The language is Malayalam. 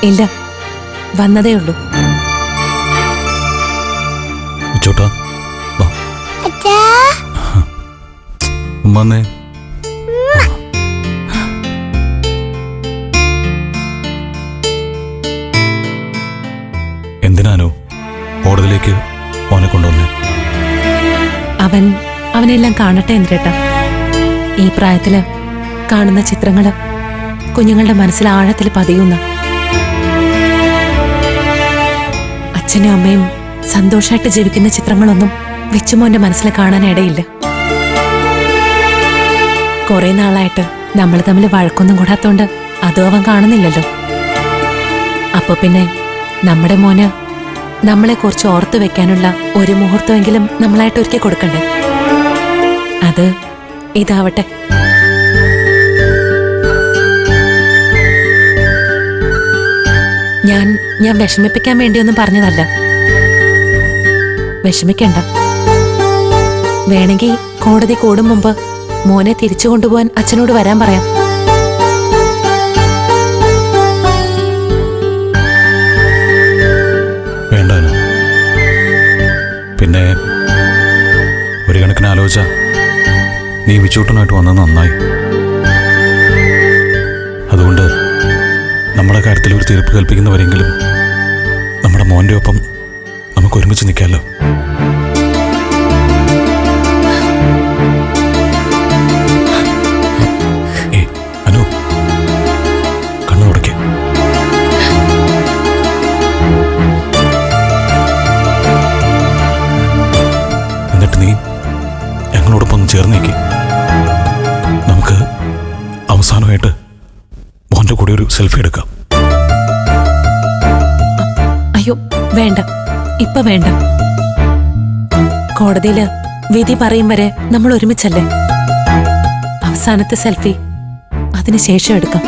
ഇല്ല, വന്നതേ ഉള്ളൂ. ചോട്ടാ ഉമ്മന്നേ. എന്തിനാനോ കോടതിയിലേക്ക് മോനെ കൊണ്ടുവന്നേ? അവനെല്ലാം കാണട്ടെ ഇന്ദ്രേട്ടാ. ഈ പ്രായത്തില് കാണുന്ന ചിത്രങ്ങള് കുഞ്ഞുങ്ങളുടെ മനസ്സിൽ ആഴത്തിൽ പതിയുന്ന, അച്ഛനും അമ്മയും സന്തോഷമായിട്ട് ജീവിക്കുന്ന ചിത്രങ്ങളൊന്നും വെച്ചുമോന്റെ മനസ്സിൽ കാണാനിടയില്ല. കുറെ നാളായിട്ട് നമ്മൾ തമ്മിൽ വഴക്കൊന്നും കൂടാത്തോണ്ട് അതും അവൻ കാണുന്നില്ലല്ലോ. അപ്പൊ പിന്നെ നമ്മുടെ മോന് നമ്മളെ കുറിച്ച് ഓർത്തു വെക്കാനുള്ള ഒരു മുഹൂർത്തമെങ്കിലും നമ്മളായിട്ട് ഒരുക്കി കൊടുക്കണ്ടേ? അത് ഇതാവട്ടെ. ഞാൻ വിഷമിപ്പിക്കാൻ വേണ്ടിയൊന്നും പറഞ്ഞതല്ല. വിഷമിക്കണ്ട. വേണമെങ്കിൽ കോടതി കൂടും മുമ്പ് മോനെ തിരിച്ചു കൊണ്ടുപോകാൻ അച്ഛനോട് വരാൻ പറയാം. വേണ്ടാനോ? പിന്നെ ഒരു കണക്കിന് ആലോചിച്ച നീ വിച്ചൂട്ടനായിട്ട് വന്നത് നന്നായി. അതുകൊണ്ട് നമ്മുടെ കാര്യത്തിൽ ഒരു തീർപ്പ് കൽപ്പിക്കുന്നവരെങ്കിലും നമ്മുടെ മോൻ്റെ ഒപ്പം നമുക്ക് ഒരുമിച്ച് നിൽക്കാമല്ലോ. അനു, കണ്ണു തുടയ്ക്ക്. എന്നിട്ട് നീ ഞങ്ങളോടൊപ്പം ഒന്ന് ചേർന്ന് നിൽക്കി. നമുക്ക് അവസാനമായിട്ട് മോൻ്റെ കൂടെ ഒരു സെൽഫി എടുക്കാം. അയ്യോ വേണ്ട, ഇപ്പൊ വേണ്ട. കോടതിയില് വിധി പറയും വരെ നമ്മൾ ഒരുമിച്ചല്ലേ. അവസാനത്തെ സെൽഫി അതിനുശേഷം എടുക്കാം.